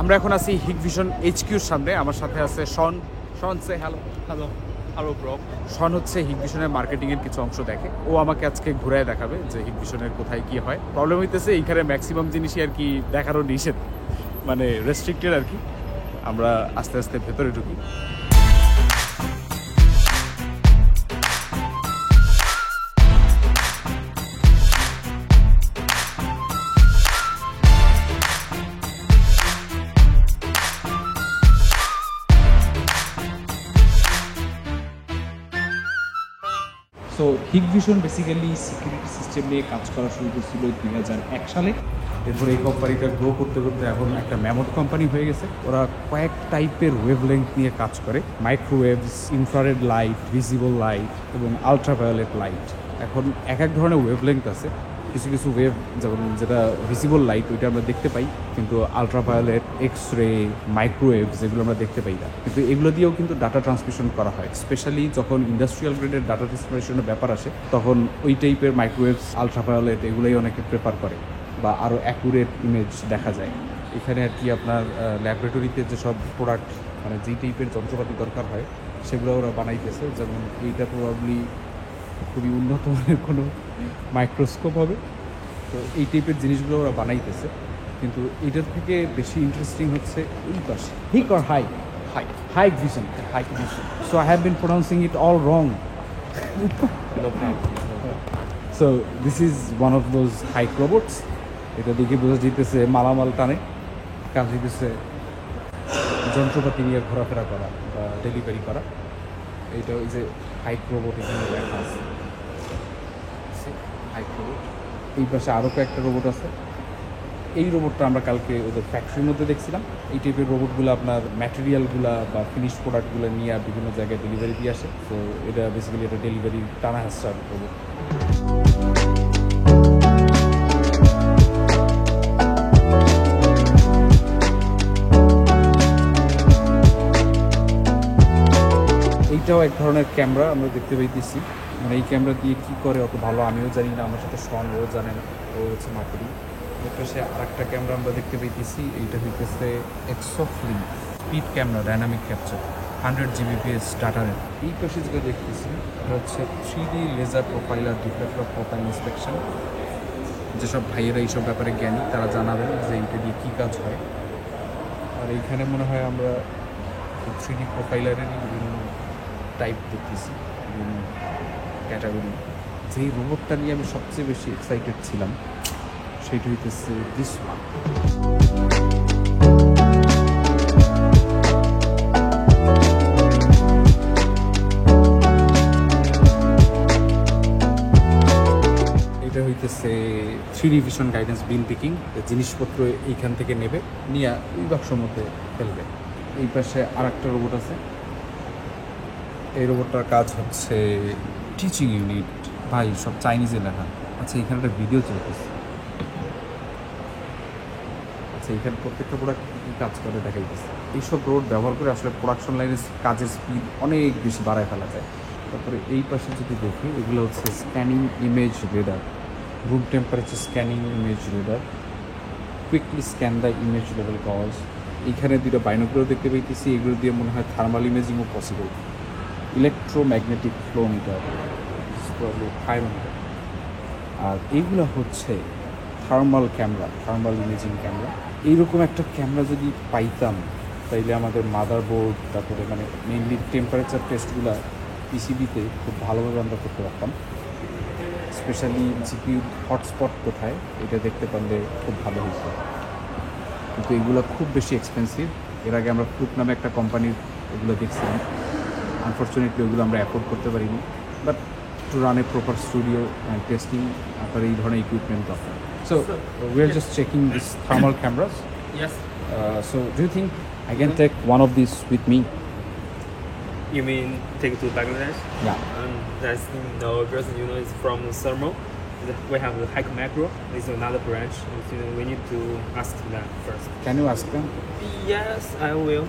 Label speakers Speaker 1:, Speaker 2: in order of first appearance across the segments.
Speaker 1: আমরা এখন আছি হিগভিশন HQ'র সামনে। আমার সাথে আছে শন। শন, সে হ্যালো।
Speaker 2: Hello bro.
Speaker 1: শন হচ্ছে হিগভিশনের মার্কেটিংয়ের কিছু অংশ দেখে। ও আমাকে আজকে ঘুরায় দেখাবে যে হিগভিশনের কোথায় কি হয়। প্রবলেম হইতেছে এইখানে ম্যাক্সিমাম জিনিসই আর কি দেখারও নিষেধ, মানে রেস্ট্রিক্টেড আর কি। আমরা আস্তে আস্তে ভেতরে ঢুকি। So Hikvision basically security system নিয়ে কাজ করা শুরু করছিল 2001 সালে। এরপরে এই কোম্পানিটা গ্রো করতে করতে এখন একটা ম্যামথ কোম্পানি হয়ে গেছে। ওরা কয়েক টাইপের ওয়েভলেংথ নিয়ে কাজ করে, microwaves, infrared light, visible light এবং আলট্রাভায়োলেট লাইট। এখন এক এক ধরনের ওয়েভলেংথ আছে। কিছু কিছু ওয়েভ, যেমন যেটা ভিজিবল লাইট, ওইটা আমরা দেখতে পাই, কিন্তু আলট্রাভায়োলেট, এক্স-রে, মাইক্রোওয়েভ যেগুলো আমরা দেখতে পাই না, কিন্তু এগুলো দিয়েও কিন্তু ডাটা ট্রান্সমিশন করা হয়। স্পেশালি যখন ইন্ডাস্ট্রিয়াল গ্রেডের ডাটা ট্রান্সমিশনের ব্যাপার আসে, তখন ওই টাইপের মাইক্রোওয়েভস, আলট্রাভায়োলেট এগুলোই অনেকে প্রেফার করে, বা আরও অ্যাকুরেট ইমেজ দেখা যায়। এখানে আর কি আপনার ল্যাবরেটরিতে যেসব প্রোডাক্ট, মানে যেই টাইপের যন্ত্রপাতি দরকার হয় সেগুলো ওরা বানাইতেছে। যেমন এইটা প্রবাবলি খুবই উন্নত মানের কোনো মাইক্রোস্কোপ হবে, তো এই টাইপের জিনিসগুলো ওরা বানাইতেছে। কিন্তু এটার থেকে বেশি ইন্টারেস্টিং হচ্ছে এই পাশে Hik or high vision. So I have been pronouncing it all wrong. So this is one of those Hik robots. এটা দেখে বোঝা যেতেছে মালামাল টানে, কাজ হইতেছে যন্ত্রপাতি নিয়ে ঘোরাফেরা করা বা ডেলিভারি করা। এইটা ওই যে হাইক রোবট এখানে লেখা আছে, হাইক রোবট। এই পাশে আরও কয়েকটা রোবট আছে। এই রোবটটা আমরা কালকে ওদের ফ্যাক্টরির মধ্যে দেখছিলাম। এই টাইপের রোবটগুলো আপনার ম্যাটেরিয়ালগুলো বা ফিনিশ প্রোডাক্টগুলো নিয়ে বিভিন্ন জায়গায় ডেলিভারি দিয়ে আসে। তো এটা বেসিক্যালি এটা ডেলিভারি টানা হাসছে রোবট। এইটাও এক ধরনের ক্যামেরা আমরা দেখতে পাইতেছি। মানে এই ক্যামেরা দিয়ে কী করে অত ভালো আমিও জানি না, আমার সাথে শন ও জানে না, ও হচ্ছে মার্কেটিং। এর পাশে আর একটা ক্যামেরা আমরা দেখতে পাইতেছি, এইটা হইতেছে এক্সোফ্লিম speed camera, dynamic capture, 100 Gbps ডাটারের। এই পাশে যেটা দেখতেছি এটা হচ্ছে 3D laser profiler, deflector profile inspection. যেসব ভাইয়েরা এইসব ব্যাপারে জ্ঞানী তারা জানাবেন যে এইটা দিয়ে কী কাজ হয়। আর এইখানে মনে হয় আমরা 3D প্রোফাইলারেরই বিভিন্ন টাইপ দেখতেছি, বিভিন্ন ক্যাটাগরি। যেই রোবটটা নিয়ে আমি সবচেয়ে বেশি এক্সাইটেড ছিলাম সেটা হইতেছে দিস ওয়ান। এটা হইতেছে 3D ভিশন গাইডেন্স বিন পিকিং। জিনিসপত্র এইখান থেকে নেবে, নিয়ে ওই বাক্সর মধ্যে ফেলবে। এই পাশে আর একটা রোবট আছে। এই রোবটটার কাজ হচ্ছে টিচিং ইউনিট। ভাই সব চাইনিজে লেখা। আচ্ছা, এখানে একটা ভিডিও চলতেছে। আচ্ছা, এখানে প্রত্যেকটা প্রোডাক্ট কী কাজ করে দেখাইতেছে। এইসব রোড ব্যবহার করে আসলে প্রোডাকশন লাইনের কাজের স্পিড অনেক বেশি বাড়ায় ফেলা যায়। তারপরে এই পাশে যদি দেখি, এগুলো হচ্ছে scanning image radar, room temperature scanning image radar, quickly scan the image level cause. এইখানে দুটো বাইনোকুলার দেখতে পাইতেছি, এগুলো দিয়ে মনে হয় থার্মাল ইমেজিংও পসিবল। Electromagnetic flowmeter, pyrometer. আর এইগুলো হচ্ছে thermal camera, thermal imaging camera. এইরকম একটা ক্যামেরা যদি পাইতাম তাইলে আমাদের মাদারবোর্ড, তারপরে মানে মেইনলি টেম্পারেচার টেস্টগুলো পিসিবিতে খুব ভালোভাবে আমরা করতে পারতাম। স্পেশালি জিপিইউ হটস্পট কোথায় এটা দেখতে পারলে খুব ভালো হতো। কিন্তু এগুলো খুব বেশি এক্সপেন্সিভ। এর আগে আমরা ফ্লুক নামে একটা কোম্পানির এগুলো দেখছিলাম। আনফর্চুনেটলি ওগুলো আমরা অ্যাফোর্ড করতে পারিনি। But to run a proper studio and testing আপনার এই ধরনের ইকুইপমেন্ট দরকার। So we are just checking this thermal cameras.
Speaker 2: Yes.
Speaker 1: So do you think I can take one of these with me?
Speaker 2: You mean take it to Bangladesh?
Speaker 1: Yeah.
Speaker 2: That's no, because it's from Thermal. We have the Hike Macro. This is another branch. We need to ask them first.
Speaker 1: Can you ask them?
Speaker 2: Yes, I will.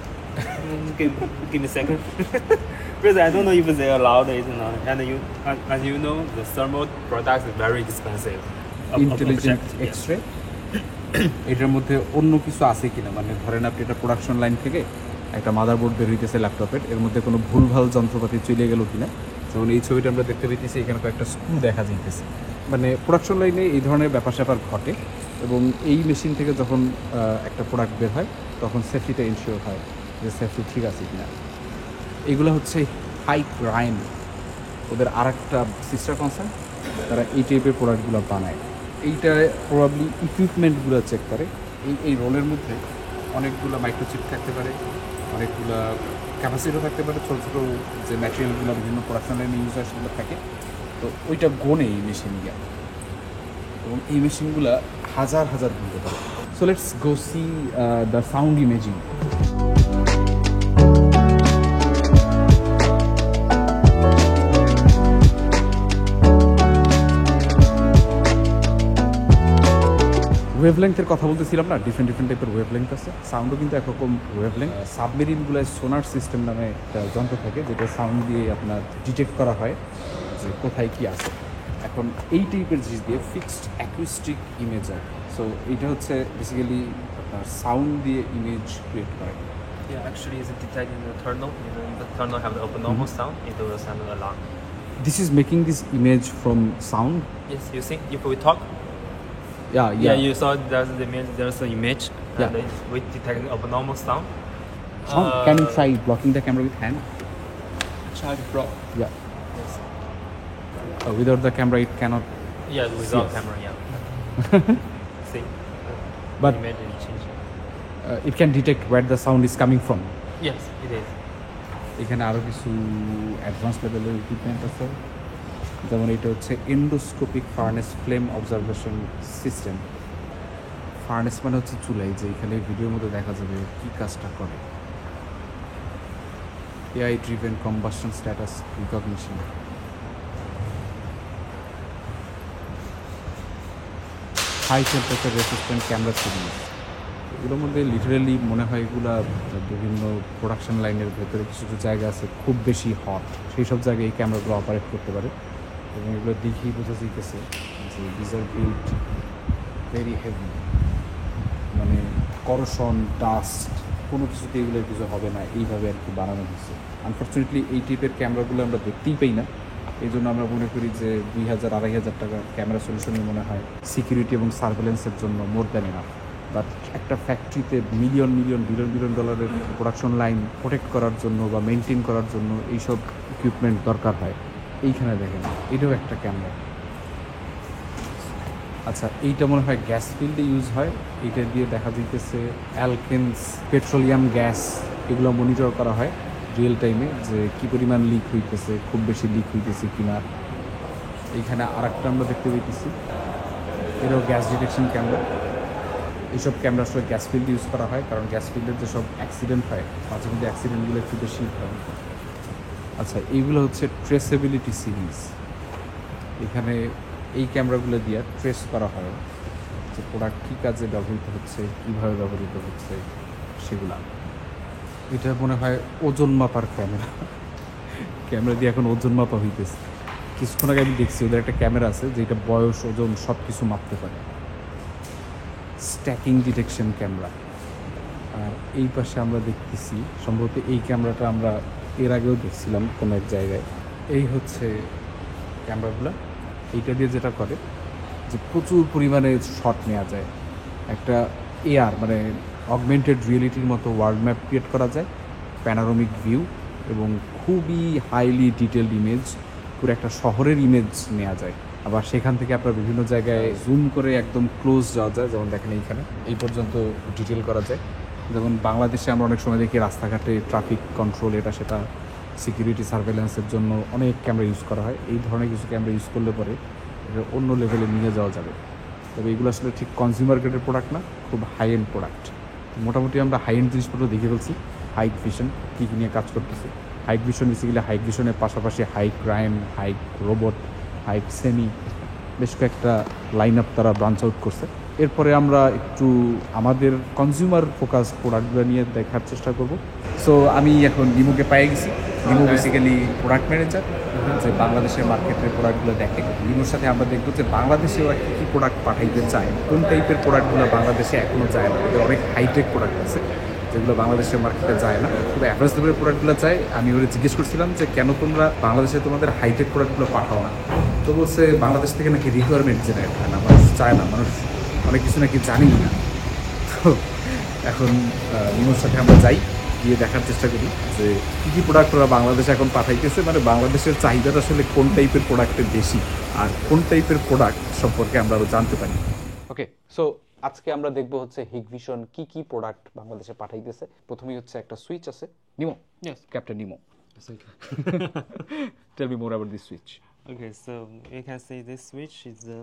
Speaker 2: give me a second. Because I don't know if they allowed it or not. And as you know, the thermal product is very expensive.
Speaker 1: Intelligent X-ray? এটার মধ্যে অন্য কিছু আছে কিনা, মানে ধরেন আপনি এটা প্রোডাকশন লাইন থেকে একটা মাদারবোর্ড বের হইতেছে ল্যাপটপের, এর মধ্যে কোনো ভুলভাল যন্ত্রপাতি চলে গেল কিনা। যেমন এই ছবিটা আমরা দেখতে পেতেছি এখানে কয়েকটা স্ক্রু দেখা যাইতেছে। মানে প্রোডাকশন লাইনে এই ধরনের ব্যাপার স্যাপার ঘটে, এবং এই মেশিন থেকে যখন একটা প্রোডাক্ট বের হয় তখন সেফটিটা ইনশিওর হয় যে সেফটি ঠিক আছে কিনা। এগুলো হচ্ছে হাইক রাইন, ওদের আর একটা সিস্টার কনসার্ন, তারা এই টাইপের প্রোডাক্টগুলো বানায়। এইটা প্রবাবলি ইকুইপমেন্টগুলো চেক করে। এই রোলের মধ্যে অনেকগুলো মাইক্রোচিপ থাকতে পারে, অনেকগুলো ক্যাপাসিটিও থাকতে পারে, ছোটো ছোটো যে ম্যাটেরিয়ালগুলো বিভিন্ন প্রোডাকশন লাইনে ইউজ হয় সেগুলো থাকে। তো ওইটা গোনে এই মেশিন গিয়া, এবং এই মেশিনগুলো হাজার হাজার গুনতে পারে। So let's go see the sound imaging. ওয়েভলেংথের কথা বলতেছিলাম না, ডিফারেন্ট টাইপের ওয়েভলেংথ আছে। সাউন্ডও কিন্তু একরকম ওয়েভলেংথ। সাবমেরিনগুলোয় সোনার সিস্টেম নামে একটা যন্ত্র থাকে, যেটা সাউন্ড দিয়ে আপনার ডিটেক্ট করা হয় যে কোথায় কি আছে। এখন এই টাইপের জিনিস দিয়ে ফিক্সড অ্যাকুস্টিক ইমেজ হয়। সো এইটা হচ্ছে বেসিক্যালি আপনার সাউন্ড দিয়ে ইমেজ ক্রিয়েট করে।
Speaker 2: Yeah, actually, it's detecting the tunnel. If the tunnel have the open normal sound, it will sound an alarm.
Speaker 1: This is making this image from sound.
Speaker 2: Yes, you see, if we talk,
Speaker 1: Yeah.
Speaker 2: you saw there's an image,
Speaker 1: Yeah.
Speaker 2: and we detect open normal sound.
Speaker 1: Can you try blocking the camera with hand?
Speaker 2: Try to block.
Speaker 1: Yeah.
Speaker 2: Yes.
Speaker 1: Without the camera it cannot.
Speaker 2: Yeah, without
Speaker 1: Yes.
Speaker 2: camera, yeah. See,
Speaker 1: But
Speaker 2: image is changing.
Speaker 1: It can detect where the sound is coming from.
Speaker 2: Yes, it is.
Speaker 1: এখানে আরও কিছু advance লেভেলের equipment আছে, যেমন এটা হচ্ছে endoscopic furnace flame observation system. Furnace মানে হচ্ছে চুলাই, যে এখানে ভিডিওর মধ্যে দেখা যাবে কী কাজটা করে। AI driven combustion status recognition. High temperature resistant camera series, এগুলোর মধ্যে লিটারেলি মনে হয় এগুলা বিভিন্ন প্রোডাকশন লাইনের ভেতরে কিছু কিছু জায়গা আছে খুব বেশি হট, সেই সব জায়গায় এই ক্যামেরাগুলো অপারেট করতে পারে। এবং এগুলো দেখেই বোঝা যাইতেছে যে these are build very heavy, মানে করশন ডাস্ট কোনো কিছুতে এগুলোর কিছু হবে না, এইভাবে আর কি বানানো হয়েছে। আনফর্চুনেটলি এই টাইপের ক্যামেরাগুলো আমরা দেখতেই পাই না, এই জন্য আমরা মনে করি যে 2000-2500 টাকার ক্যামেরা সলিউশনই মনে হয় সিকিউরিটি এবং সার্ভেলেন্সের জন্য মোর দ্যান এনাফ। বাট একটা ফ্যাক্টরিতে বিলিয়ন ডলারের প্রোডাকশন লাইন প্রোটেক্ট করার জন্য বা মেনটেন করার জন্য এইসব ইকুইপমেন্ট দরকার হয়। এইখানে দেখেন এটাও একটা ক্যামেরা। আচ্ছা, এইটা মনে হয় গ্যাস ফিল্ডে ইউজ হয়। এইটা দিয়ে দেখা যাইতেছে অ্যালকেনস, পেট্রোলিয়াম গ্যাস, এগুলো মনিটর করা হয় রিয়েল টাইমে, যে কী পরিমাণ লিক হইতেছে, খুব বেশি লিক হইতেছে কিনা। এইখানে আর একটা আমরা দেখতে পেয়েছি, এটাও গ্যাস ডিটেকশন ক্যামেরা। এইসব ক্যামেরা আসলে গ্যাস ফিল্ড ইউজ করা হয়, কারণ গ্যাস ফিল্ডের যেসব অ্যাক্সিডেন্ট হয় মাঝে মধ্যে অ্যাক্সিডেন্টগুলো একটু বেশি হয়। আচ্ছা, এইগুলো হচ্ছে ট্রেসেবিলিটি সিরিজ। এখানে এই ক্যামেরাগুলো দিয়ে ট্রেস করা হয় যে প্রোডাক্ট কী কাজে ব্যবহৃত হচ্ছে, কীভাবে ব্যবহৃত হচ্ছে সেগুলা। এটা মনে হয় ওজন মাপার ক্যামেরা, ক্যামেরা দিয়ে এখন ওজন মাপা হইতেছে। কিছুক্ষণ আগে আমি দেখছি ওদের একটা ক্যামেরা আছে যেটা বয়স, ওজন সব কিছু মাপতে পারে। Stacking detection camera. আর এই পাশে আমরা দেখতেছি সম্ভবত এই ক্যামেরাটা আমরা এর আগেও দেখছিলাম কোনো এক জায়গায়। এই হচ্ছে ক্যামেরাগুলো। এইটা দিয়ে যেটা করে যে প্রচুর পরিমাণে শট নেওয়া যায়, একটা এআর মানে অগমেন্টেড রিয়েলিটির মতো ওয়ার্ল্ড ম্যাপ ক্রিয়েট করা যায়, প্যানোরামিক ভিউ এবং খুবই হাইলি ডিটেলড ইমেজ, পুরো একটা শহরের ইমেজ নেওয়া যায়। আবার সেখান থেকে আপনার বিভিন্ন জায়গায় জুম করে একদম ক্লোজ যাওয়া যায়, যেমন দেখেন এইখানে এই পর্যন্ত ডিটেল করা যায়। যেমন বাংলাদেশে আমরা অনেক সময় দেখি রাস্তাঘাটে ট্রাফিক কন্ট্রোল, এটা সেটা সিকিউরিটি সার্ভেলেন্সের জন্য অনেক ক্যামেরা ইউজ করা হয়। এই ধরনের কিছু ক্যামেরা ইউজ করলে পরে এটা অন্য লেভেলে নিয়ে যাওয়া যাবে। তবে এগুলো আসলে ঠিক কনজিউমার গ্রেডের প্রোডাক্ট না, খুব হাই এন্ড প্রোডাক্ট। মোটামুটি আমরা হাই এন্ড জিনিসপত্র দেখে ফেলছি। হাইক ভিশন কী কী নিয়ে কাজ করতেছে। হাইক ভিশন বেসিক্যালি হাইক ভিশনের পাশাপাশি hike crime, hike robot, hike semi, বেশ কয়েকটা লাইন আপ তারা ব্রাঞ্চ আউট করছে। এরপরে আমরা একটু আমাদের কনজিউমার ফোকাস প্রোডাক্টগুলো নিয়ে দেখার চেষ্টা করব। সো আমি এখন নিমোকে পেয়ে গেছি। নিমো বেসিক্যালি প্রোডাক্ট ম্যানেজার, যে বাংলাদেশের মার্কেটের প্রোডাক্টগুলো দেখে। নিমোর সাথে আমরা দেখবো যে বাংলাদেশে ওরা কী কী প্রোডাক্ট পাঠাইতে চায়, কোন টাইপের প্রোডাক্টগুলো বাংলাদেশে এখনও যায় না। ওদের অনেক হাইটেক প্রোডাক্ট আছে যেগুলো বাংলাদেশের মার্কেটে যায় না, খুব অ্যাভারেজ লেভেলের প্রোডাক্টগুলো চাই। আমি ওরা জিজ্ঞেস করছিলাম যে কেন তোমরা বাংলাদেশে তোমাদের হাইটেক প্রোডাক্টগুলো পাঠাও না। তো বলছে বাংলাদেশ থেকে নাকি রিকোয়ারমেন্ট জেনারেট হয় না, মানুষ চায় না, মানুষ অনেক কিছু নাকি জানি না। তো এখন নিমোর সাথে আমরা যাই, গিয়ে দেখার চেষ্টা করি যে কী কী প্রোডাক্ট ওরা বাংলাদেশে এখন পাঠাইতেছে, মানে বাংলাদেশের চাহিদাটা আসলে কোন টাইপের প্রোডাক্টের বেশি আর কোন টাইপের প্রোডাক্ট সম্পর্কে আমরা আরও জানতে পারি। ওকে, সো আজকে আমরা দেখব হচ্ছে হিগভিশন কি কি প্রোডাক্ট বাংলাদেশে পাঠাইতেছে। প্রথমেই হচ্ছে একটা সুইচ আছে। Nimo,
Speaker 2: Yes.
Speaker 1: Captain Nimo,
Speaker 2: It's okay.
Speaker 1: Tell me more about this switch.
Speaker 2: Okay, so you can see this switch is a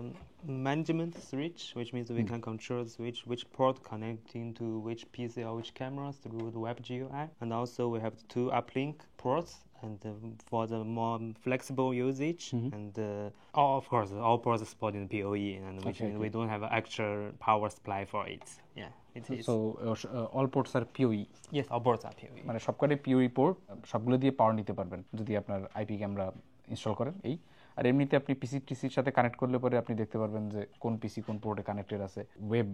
Speaker 2: management switch, which means we can control the switch, which port connecting to which PC or which cameras through the web GUI. And also we have two uplink ports and for the more flexible usage. And of course, all ports are supporting the PoE, and which means we don't have an extra power supply for it. Yeah, it is.
Speaker 1: So all ports are PoE,
Speaker 2: Yes, all ports are PoE.
Speaker 1: মানে সবকটাই পিওই port, সবগুলো দিয়ে পাওয়ার নিতে পারবেন যদি আপনার IP camera install করেন। এই আর এমনিতে আপনি টিসির সাথে কানেক্ট করলে পরে আপনি দেখতে পারবেন যে কোন পিসি কোন পোর্টে কানেক্টেড আছে, ওয়েব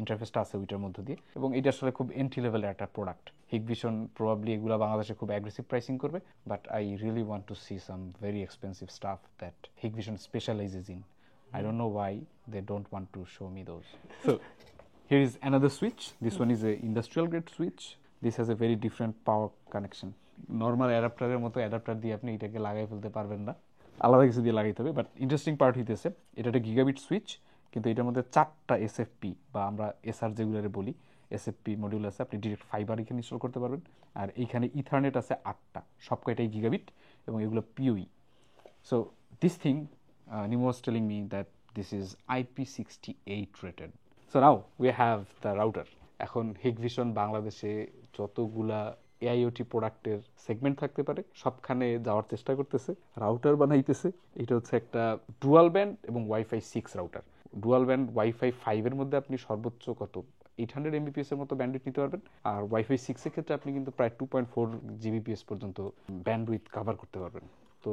Speaker 1: ইন্টারফেসটা আছে ওইটার মধ্যে দিয়ে। এবং এটা আসলে খুব এন্ট্রি লেভেলের একটা প্রোডাক্ট। হিগভিশন প্রবাবলি এগুলো বাংলাদেশে খুব অ্যাগ্রেসিভ প্রাইসিং করবে, but I really want to see some very expensive staff that Hikvision স্পেশালাইজেস in. I don't know why they don't want to show me those. So here is another switch. This one is a industrial grade switch. This has a very different power connection. Normal অ্যাডাপ্টারের মতো adapter দিয়ে আপনি এটাকে লাগাই ফেলতে পারবেন না, আলাদা কিছু দিয়ে লাগাইতে হবে। বাট ইন্টারেস্টিং পার্ট হইতেছে এটা একটা গিগাবিট সুইচ, কিন্তু এটার মধ্যে 4টা এসএফপি বা আমরা এসআর যেগুলোরে বলি এসএফপি মডিউল আছে। আপনি ডিরেক্ট ফাইবার এখানে ইনস্টল করতে পারবেন। আর এইখানে ইথারনেট আছে 8টা, সব কয়টাই গিগাবিট এবং এগুলো PoE. So this thing Nimo was telling me that this is IP68 rated. So now we have the router. এখন হিগভিশন বাংলাদেশে যতগুলা এআইওটি প্রোডাক্টের সেগমেন্ট থাকতে পারে সবখানে যাওয়ার চেষ্টা করতেছে, রাউটার বানাইতেছে। এটা হচ্ছে একটা ডুয়াল ব্যান্ড এবং wifi 6 router. Dual band wifi 5 এর মধ্যে আপনি সর্বোচ্চ কত 800 Mbps এর মতো ব্যান্ডউইথ নিতে পারবেন। আর ওয়াইফাই 6 এর ক্ষেত্রে আপনি কিন্তু প্রায় 2.4 Gbps পর্যন্ত ব্যান্ডউইথ কভার করতে পারবেন। তো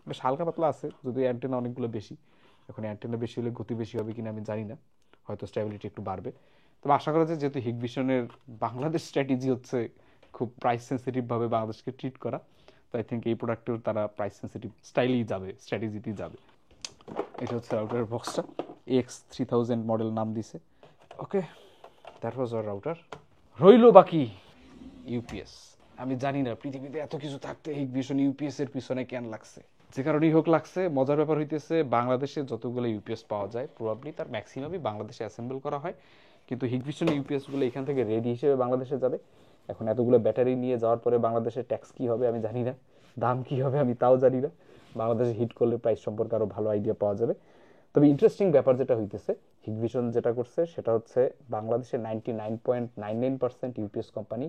Speaker 1: বেশ হালকা পাতলা আছে, যদি অ্যান্টেনা অনেকগুলো বেশি। এখন অ্যান্টেনা বেশি হলে গতি বেশি হবে কিনা আমি জানি না, হয়তো স্ট্যাবিলিটি একটু বাড়বে। তবে আশা করা যায় যেহেতু হিগভিশনের বাংলাদেশ স্ট্র্যাটেজি হচ্ছে খুব প্রাইস সেন্সিটিভভাবে বাংলাদেশকে ট্রিট করা, তো আই থিঙ্ক এই প্রোডাক্টেও তারা প্রাইস সেন্সিটিভ স্টাইলেই যাবে, স্ট্র্যাটেজিতেই যাবে। এটা হচ্ছে রাউটারের বক্সটা, AX3000 মডেল নাম দিছে। ওকে, দ্যাট ওয়াজ আওয়ার রাউটার। রইল বাকি ইউপিএস। আমি জানি না পৃথিবীতে এত কিছু থাকতে হিগভিশন ইউপিএস এর পিছনে কেন লাগছে, যে কারণেই হোক লাগছে। মজার ব্যাপার হইতেছে বাংলাদেশে যতগুলো ইউপিএস পাওয়া যায় প্রবাবলি তার ম্যাক্সিমামই বাংলাদেশে অ্যাসেম্বল করা হয়, কিন্তু হিগভিশন ইউপিএসগুলো এখান থেকে রেডি হিসেবে বাংলাদেশে যাবে। এখন এতগুলো ব্যাটারি নিয়ে যাওয়ার পরে বাংলাদেশের ট্যাক্স কী হবে আমি জানি না, দাম কী হবে আমি তাও জানি না। বাংলাদেশে হিট করলে প্রাইস সম্পর্কে আরও ভালো আইডিয়া পাওয়া যাবে। তবে ইন্টারেস্টিং ব্যাপার যেটা হইতেছে হিগভিশন যেটা করছে সেটা হচ্ছে বাংলাদেশে 99.99% ইউপিএস কোম্পানি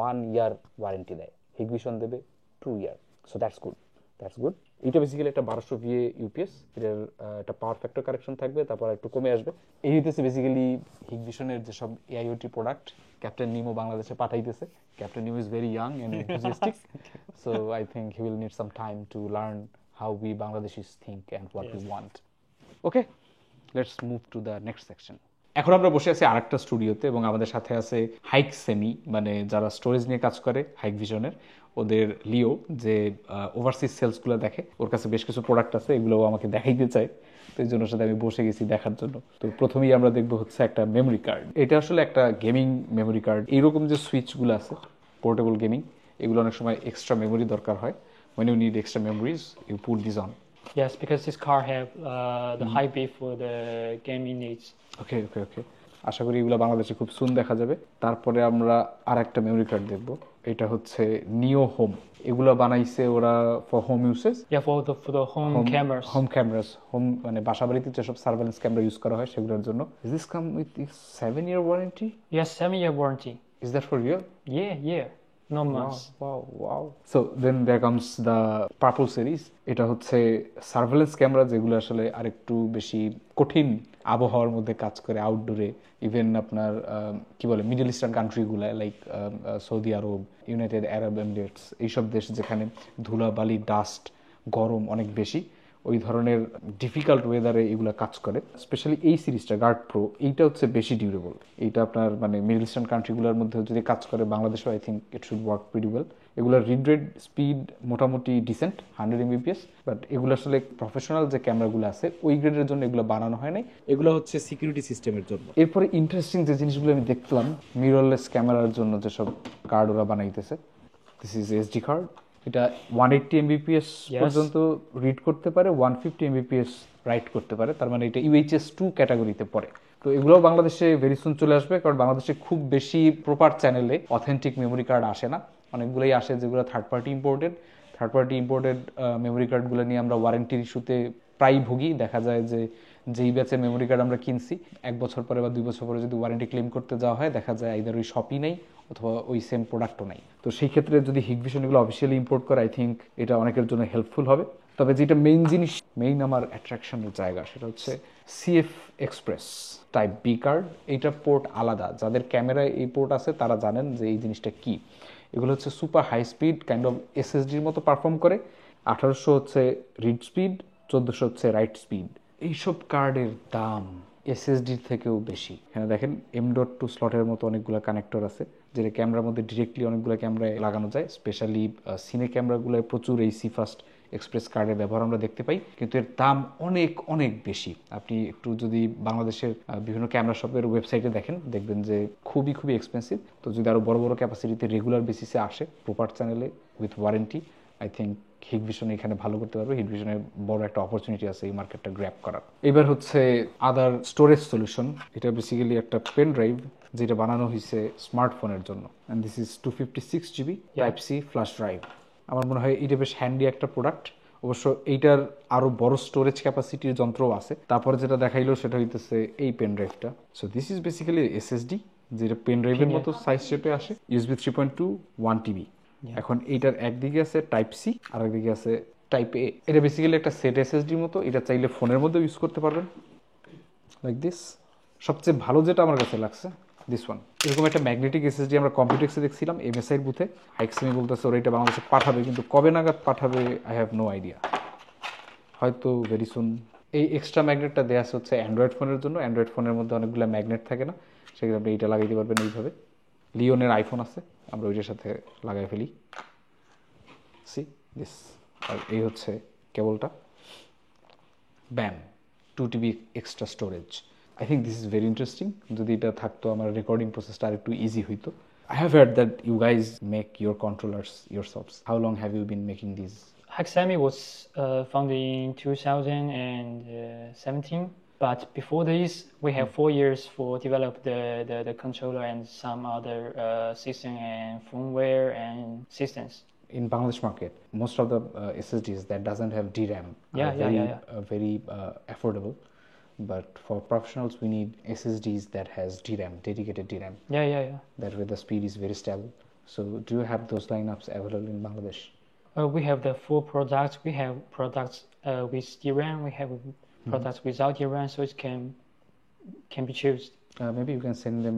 Speaker 1: 1 ইয়ার ওয়ারেন্টি দেয়, হিগভিশন দেবে 2 year. So that's good, that's good. এটা বেসিক্যালি একটা 1200 VA ইউপিএস, এটার একটা পাওয়ার ফ্যাক্টর কারেকশন থাকবে, তারপর একটু কমে আসবে। এই হইতেছে বেসিক্যালি হিগভিশনের যেসব এআইওটি প্রোডাক্ট ক্যাপ্টেন নিমো বাংলাদেশে পাঠাইতেছে। Captain Nimo is very young and enthusiastic, so I think he will need some time to learn how we Bangladeshis think and what we want. Okay, let's move to the next section. এখন আমরা বসে আছি আরেকটা স্টুডিওতে এবং আমাদের সাথে আছে হাইক সেমি, মানে যারা স্টোরেজ নিয়ে কাজ করে হাইকভিশনের, ওদের লিও যে ওভারসিজ সেলসগুলো দেখে, ওর কাছে বেশ কিছু প্রোডাক্ট আছে, এগুলো আমাকে দেখাইতে চায়। তো এই জন্য সাথে আমি বসে গেছি দেখার জন্য। তো প্রথমেই আমরা দেখবো হচ্ছে একটা মেমোরি কার্ড। এটা আসলে একটা গেমিং মেমোরি কার্ড। এইরকম যে সুইচগুলো আছে পোর্টেবল গেমিং, এগুলো অনেক সময় এক্সট্রা মেমোরি দরকার হয়। When you need extra memories, you put this on.
Speaker 3: Yes, because this car have the high beef for the gaming needs.
Speaker 1: ওকে ওকে ওকে, আশা করি এগুলো বাংলাদেশে খুব সুন দেখা যাবে। তারপরে আমরা আর একটা মেমোরি কার্ড দেখবো, এটা হচ্ছে নিও হোম। এগুলো বানাইছে ওরা for home usage.
Speaker 3: Yeah, for the home cameras.
Speaker 1: Home cameras, home মানে বাসাবাড়িতে যেসব সার্ভেলেন্স ক্যামেরা ইউজ করা হয় সেগুলোর জন্য। Is this come with 7-year warranty?
Speaker 3: Yes, 7-year warranty.
Speaker 1: Is that for real?
Speaker 3: Yeah. No
Speaker 1: Wow,
Speaker 3: months.
Speaker 1: wow, wow. So then there comes the Purple series. এটা হচ্ছে surveillance camera যেগুলো আসলে আরেকটু বেশি কঠিন আবহাওয়ার মধ্যে কাজ করে আউটডোরে, ইভেন আপনার কি বলে মিডল ইস্টার্ন কান্ট্রিগুলো লাইক সৌদি আরব, ইউনাইটেড আরব এমিরেটস, এইসব দেশ যেখানে ধুলাবালি ডাস্ট গরম অনেক বেশি, ওই ধরনের ডিফিকাল্ট ওয়েদারে এগুলো কাজ করে। স্পেশালি এই সিরিজটা গার্ড প্রো, এইটা হচ্ছে বেশি ডিউরেবল। এইটা আপনার মানে মিডল ইস্টার্ন কান্ট্রিগুলোর মধ্যে যদি কাজ করে, বাংলাদেশেও I think it should work pretty well. এগুলোর রিড রেট স্পিড মোটামুটি ডিসেন্ট 100 mbps, বাট এগুলো আসলে প্রফেশনাল যে ক্যামেরাগুলো আছে ওই গ্রেডের জন্য এগুলো বানানো হয় নাই, এগুলো হচ্ছে সিকিউরিটি সিস্টেমের জন্য। এরপরে ইন্টারেস্টিং যে জিনিসগুলো আমি দেখলাম মিররলেস ক্যামেরার জন্য যেসব কার্ড ওরা বানাইতেছে, দিস ইজ এসডি কার্ড। এটা 180 mbps
Speaker 3: Yes.
Speaker 1: পর্যন্ত রিড করতে পারে, 150 mbps রাইট করতে পারে, তার মানে এটা ইউএইচএস 2 ক্যাটাগরিতে পড়ে। তো এগুলোও বাংলাদেশে ভেরি সুন চলে আসবে, কারণ বাংলাদেশে খুব বেশি প্রপার চ্যানেলে অথেন্টিক মেমোরি কার্ড আসে না, অনেকগুলোই আসে যেগুলো থার্ড পার্টি ইম্পোর্টেড মেমোরি কার্ডগুলো নিয়ে আমরা ওয়ারেন্টির ইস্যুতে প্রায় ভুগি। দেখা যায় যে যেই ব্যাচের মেমোরি কার্ড আমরা কিনছি 1 বছর পরে বা 2 বছর পরে যদি ওয়ারেন্টি ক্লেম করতে যাওয়া হয়, দেখা যায় আইদার ওই শপই নেই অথবা ওই সেম প্রোডাক্টও নাই। তো সেই ক্ষেত্রে যদি হিগভিশন এগুলো অফিসিয়ালি ইম্পোর্ট করে, আই থিঙ্ক এটা অনেকের জন্য হেল্পফুল হবে। তবে যেটা মেইন জিনিস, মেইন আমার অ্যাট্রাকশনের জায়গা, সেটা হচ্ছে CF express type B card. এইটা পোর্ট আলাদা, যাদের ক্যামেরায় এই পোর্ট আছে তারা জানেন যে এই জিনিসটা কি। এগুলো হচ্ছে super high speed kind of এসএসডির মতো পারফর্ম করে। 1800 হচ্ছে রিড স্পিড, 1400 হচ্ছে রাইট স্পিড। এইসব কার্ডের দাম এসএসডির থেকেও বেশি। এখানে দেখেন M.2 স্লটের মতো অনেকগুলো কানেক্টর আছে, যেটা ক্যামেরার মধ্যে ডিরেক্টলি অনেকগুলো ক্যামেরায় লাগানো যায়। স্পেশালি সিনে ক্যামেরাগুলোয় প্রচুর এই সিফাস্ট এক্সপ্রেস কার্ডের ব্যবহার আমরা দেখতে পাই, কিন্তু এর দাম অনেক অনেক বেশি। আপনি একটু যদি বাংলাদেশের বিভিন্ন ক্যামেরা শপের ওয়েবসাইটে দেখেন, দেখবেন যে খুবই খুবই এক্সপেন্সিভ। তো যদি আরও বড় বড় ক্যাপাসিটিতে রেগুলার বেসিসে আসে প্রপার চ্যানেলে with warranty, I think Hikvision এখানে ভালো করতে পারবে। হিগভিশনের বড় একটা অপরচুনিটি আছে এই মার্কেটটা গ্র্যাব করার। এবার হচ্ছে আদার স্টোরেজ সলিউশন। এটা বেসিক্যালি একটা পেন ড্রাইভ যেটা বানানো হয়েছে স্মার্টফোনের জন্য, and this is 256 GB type C flash drive. আমার মনে হয় এটা বেশ হ্যান্ডি একটা প্রোডাক্ট। অবশ্য এইটার আরো বড় স্টোরেজ ক্যাপাসিটির যন্ত্রও আছে। তারপরে যেটা দেখাইলো সেটা হইতেছে এই পেন ড্রাইভটা। So this is basically SSD, যেটা পেন ড্রাইভের মতো সাইজ শেপে আসে। USB 3.2 1 TB। এখন এইটার একদিকে আছে টাইপ সি আর একদিকে আছে টাইপ এ। এটা বেসিক্যালি একটা সেট এসএসডির মতো। এটা চাইলে ফোনের মধ্যে ইউজ করতে পারবেন লাইক দিস। সবচেয়ে ভালো যেটা আমার কাছে লাগছে দিস ওয়ান, এরকম একটা ম্যাগনেটিক এসএসডি আমরা কম্পিউটেক্সে দেখছিলাম এমএসআইয়ের বুথে। হাইক্সেমি বলতেছে ওরা এটা বাংলাদেশে পাঠাবে, কিন্তু কবে নাগাদ পাঠাবে আই হ্যাভ নো আইডিয়া, হয়তো ভেরি সুন। এই এক্সট্রা ম্যাগনেটটা দেওয়া আছে হচ্ছে অ্যান্ড্রয়েড ফোনের জন্য। অ্যান্ড্রয়েড ফোনের মধ্যে অনেকগুলো ম্যাগনেট থাকে না, সেক্ষেত্রে আপনি এইটা লাগাইতে পারবেন এইভাবে। লিওনের আইফোন আছে, আমরা ওইটার সাথে লাগাই ফেলি। C this. আর এই হচ্ছে কেবলটা, ব্যাম 2 TB extra storage. I think this is very interesting. যদি এটা থাকতো আমার রেকর্ডিং প্রসেসটা আরেকটু ইজি হইতো। I have heard that you guys make your controllers yourselves. How long have you been making these?
Speaker 3: Haxami was founded in 2017, but before this, we have 4 years for develop the controller and some other system and firmware and systems.
Speaker 1: In Bangladesh market, most of the SSDs that doesn't have DRAM are very affordable. But for professionals, we need SSDs that has DRAM, dedicated DRAM.
Speaker 3: Yeah.
Speaker 1: That way the speed is very stable. So do you have those lineups available in Bangladesh?
Speaker 3: We have the full products. We have products with DRAM. We have products without DRAM, so it can be chosen.
Speaker 1: Maybe you can send them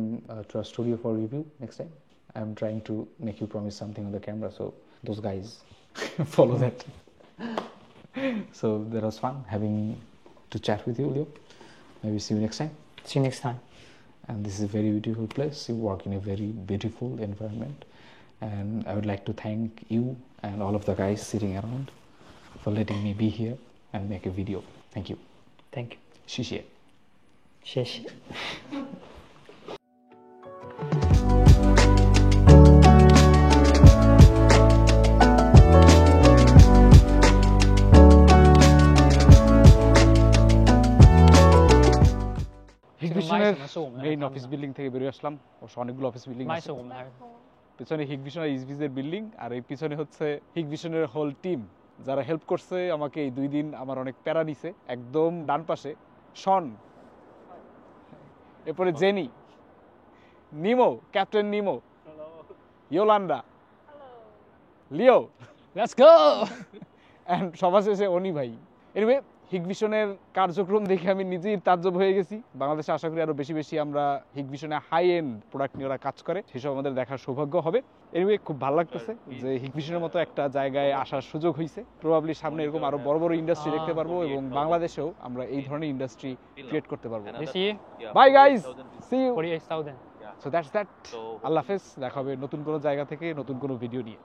Speaker 1: to our studio for review next time. I'm trying to make you promise something on the camera, so those guys follow that. So that was fun having to chat with you, Leo. Maybe see you next time.
Speaker 3: See you next time.
Speaker 1: And this is a very beautiful place. You work in a very beautiful environment, and I would like to thank you and all of the guys sitting around for letting me be here and make a video. Thank you.
Speaker 3: Thank you.
Speaker 1: 谢谢。
Speaker 3: 谢谢。
Speaker 1: হিগভিশনের main office building থেকে বেরিয়ে আসলাম। অবশ্য অনেকগুলো office building আছে। পিছনে Hikvision আর ইসভিজের building, আর এই পিছনে হচ্ছে হিগভিশনের হোল টিম যারা হেল্প করছে আমাকে এই 2 দিন। আমার অনেক প্যারা নিছে। একদম ডান পাশে শন, এরপরে Jenny, Nimo, captain Nimo, Yolanda,
Speaker 4: Leo
Speaker 3: Let's go!
Speaker 4: And সবার শেষে অনি ভাই। এনিওয়ে হিগভিশনের কার্যক্রম দেখে আমি নিজেই তাজ্জব হয়ে গেছি। বাংলাদেশে আশা করি আরো বেশি বেশি আমরা হিগভিশনে হাই এন্ড প্রোডাক্ট নিয়ে ওরা কাজ করে, সেসব আমাদের দেখার সৌভাগ্য হবে। এনিওয়ে খুব ভালো লাগতেছে যে হিগভিশনের মতো একটা জায়গায় আসার সুযোগ হয়েছে। প্রবাবলি সামনে এরকম আরো বড় বড় ইন্ডাস্ট্রি দেখতে পারবো এবং বাংলাদেশেও আমরা এই ধরনের ইন্ডাস্ট্রি ক্রিয়েট করতে পারবো।
Speaker 3: This year,
Speaker 4: bye guys, see you.
Speaker 3: 48,000.
Speaker 4: So that's that. আল্লাহ হাফেজ, দেখা হবে নতুন কোনো জায়গা থেকে নতুন কোনো ভিডিও নিয়ে।